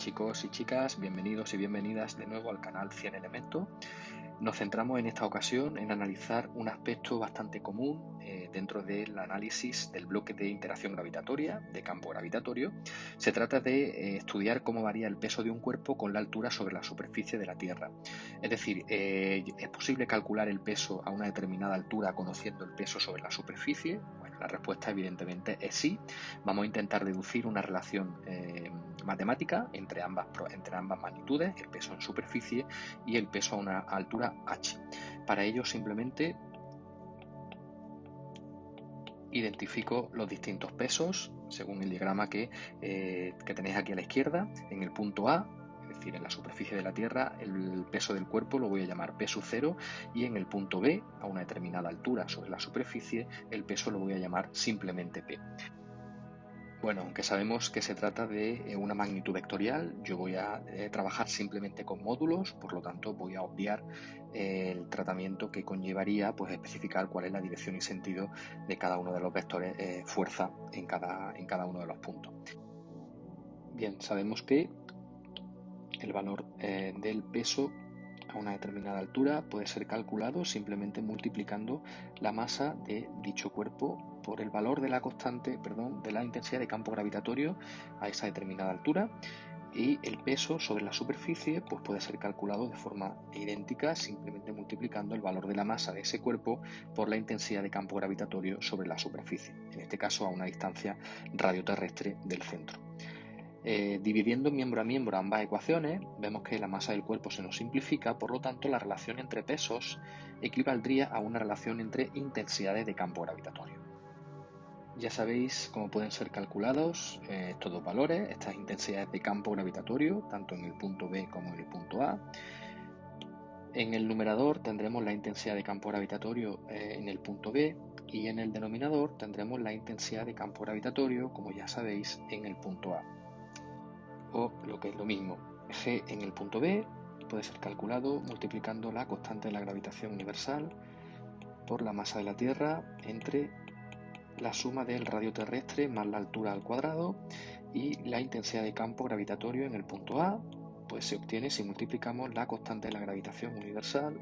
chicos y chicas, bienvenidos y bienvenidas de nuevo al canal 100 Elementos. Nos centramos en esta ocasión en analizar un aspecto bastante común dentro del análisis del bloque de interacción gravitatoria, de campo gravitatorio. Se trata de estudiar cómo varía el peso de un cuerpo con la altura sobre la superficie de la Tierra. Es decir, ¿es posible calcular el peso a una determinada altura conociendo el peso sobre la superficie? Bueno, la respuesta evidentemente es sí. Vamos a intentar deducir una relación matemática entre ambas magnitudes, el peso en superficie y el peso a una altura h. Para ello simplemente identifico los distintos pesos según el diagrama que tenéis aquí a la izquierda. En el punto A, es decir, en la superficie de la Tierra, el peso del cuerpo lo voy a llamar peso cero, y en el punto B, a una determinada altura sobre la superficie, el peso lo voy a llamar simplemente P. Bueno, aunque sabemos que se trata de una magnitud vectorial, yo voy a trabajar simplemente con módulos, por lo tanto voy a obviar el tratamiento que conllevaría pues especificar cuál es la dirección y sentido de cada uno de los vectores fuerza en cada uno de los puntos. Bien, sabemos que el valor del peso a una determinada altura puede ser calculado simplemente multiplicando la masa de dicho cuerpo por el valor de la constante, de la intensidad de campo gravitatorio a esa determinada altura, y el peso sobre la superficie pues puede ser calculado de forma idéntica simplemente multiplicando el valor de la masa de ese cuerpo por la intensidad de campo gravitatorio sobre la superficie, en este caso a una distancia radioterrestre del centro. Dividiendo miembro a miembro ambas ecuaciones, vemos que la masa del cuerpo se nos simplifica, por lo tanto la relación entre pesos equivaldría a una relación entre intensidades de campo gravitatorio. Ya sabéis cómo pueden ser calculados estos dos valores, estas intensidades de campo gravitatorio, tanto en el punto B como en el punto A. En el numerador tendremos la intensidad de campo gravitatorio en el punto B, y en el denominador tendremos la intensidad de campo gravitatorio, como ya sabéis, en el punto A. O lo que es lo mismo, G en el punto B puede ser calculado multiplicando la constante de la gravitación universal por la masa de la Tierra entre la suma del radio terrestre más la altura al cuadrado, y la intensidad de campo gravitatorio en el punto A pues se obtiene si multiplicamos la constante de la gravitación universal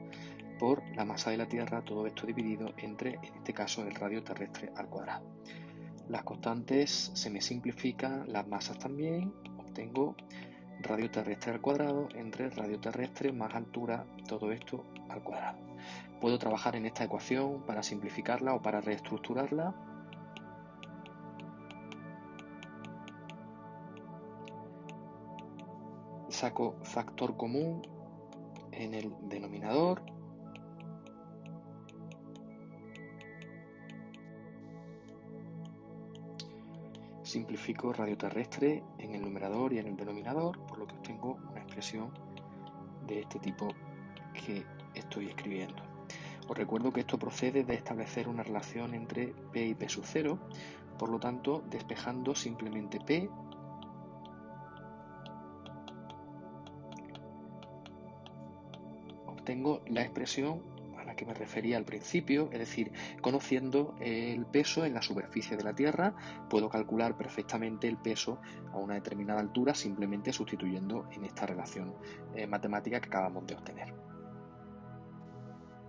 por la masa de la Tierra, todo esto dividido entre, en este caso, el radio terrestre al cuadrado. Las constantes se me simplifican, las masas también. Tengo radio terrestre al cuadrado entre radio terrestre más altura, todo esto al cuadrado. Puedo trabajar en esta ecuación para simplificarla o para reestructurarla. Saco factor común en el denominador. Simplifico radio terrestre en el numerador y en el denominador, por lo que obtengo una expresión de este tipo que estoy escribiendo. Os recuerdo que esto procede de establecer una relación entre P y P sub 0, por lo tanto, despejando simplemente P, obtengo la expresión a la que me refería al principio, es decir, conociendo el peso en la superficie de la Tierra, puedo calcular perfectamente el peso a una determinada altura simplemente sustituyendo en esta relación matemática que acabamos de obtener.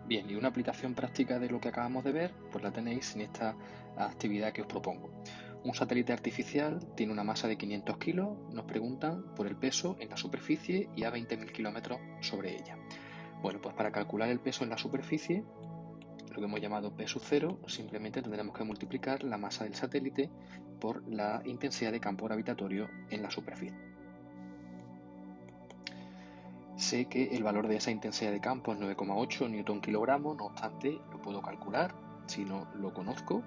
Bien, y una aplicación práctica de lo que acabamos de ver, pues la tenéis en esta actividad que os propongo. Un satélite artificial tiene una masa de 500 kilos, nos preguntan por el peso en la superficie y a 20.000 kilómetros sobre ella. Bueno, pues para calcular el peso en la superficie, lo que hemos llamado P sub 0, simplemente tendremos que multiplicar la masa del satélite por la intensidad de campo gravitatorio en la superficie. Sé que el valor de esa intensidad de campo es 9,8 newton kilogramo, no obstante lo puedo calcular si no lo conozco,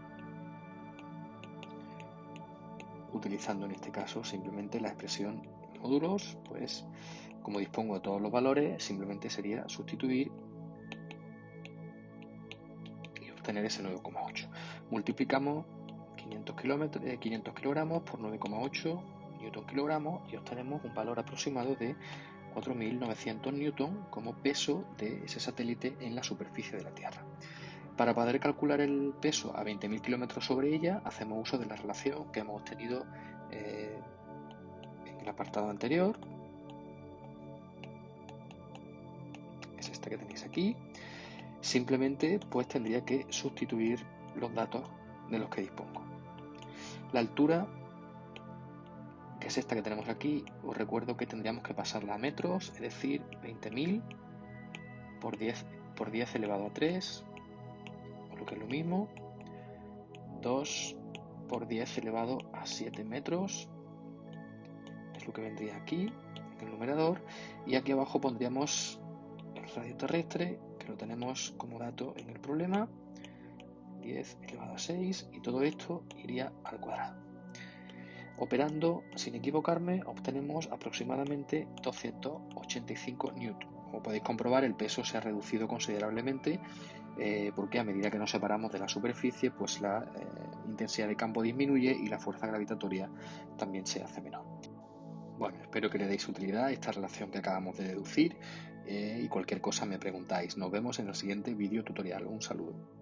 utilizando en este caso simplemente la expresión módulos. Pues como dispongo de todos los valores, simplemente sería sustituir y obtener ese 9,8. Multiplicamos 500 kilogramos por 9,8 newton kilogramos y obtenemos un valor aproximado de 4.900 newton como peso de ese satélite en la superficie de la Tierra. Para poder calcular el peso a 20.000 kilómetros sobre ella, hacemos uso de la relación que hemos obtenido en el apartado anterior, es esta que tenéis aquí. Simplemente pues tendría que sustituir los datos de los que dispongo. La altura, que es esta que tenemos aquí, os recuerdo que tendríamos que pasarla a metros, es decir, 20.000 por 10 elevado a 3, o lo que es lo mismo, 2 por 10 elevado a 7 metros, es lo que vendría aquí, en el numerador, y aquí abajo pondríamos el radio terrestre, que lo tenemos como dato en el problema, 10 elevado a 6, y todo esto iría al cuadrado. Operando sin equivocarme, obtenemos aproximadamente 285 newton. Como podéis comprobar, el peso se ha reducido considerablemente porque a medida que nos separamos de la superficie, pues la intensidad de campo disminuye y la fuerza gravitatoria también se hace menor. Bueno, espero que le deis utilidad a esta relación que acabamos de deducir y cualquier cosa me preguntáis. Nos vemos en el siguiente vídeo tutorial. Un saludo.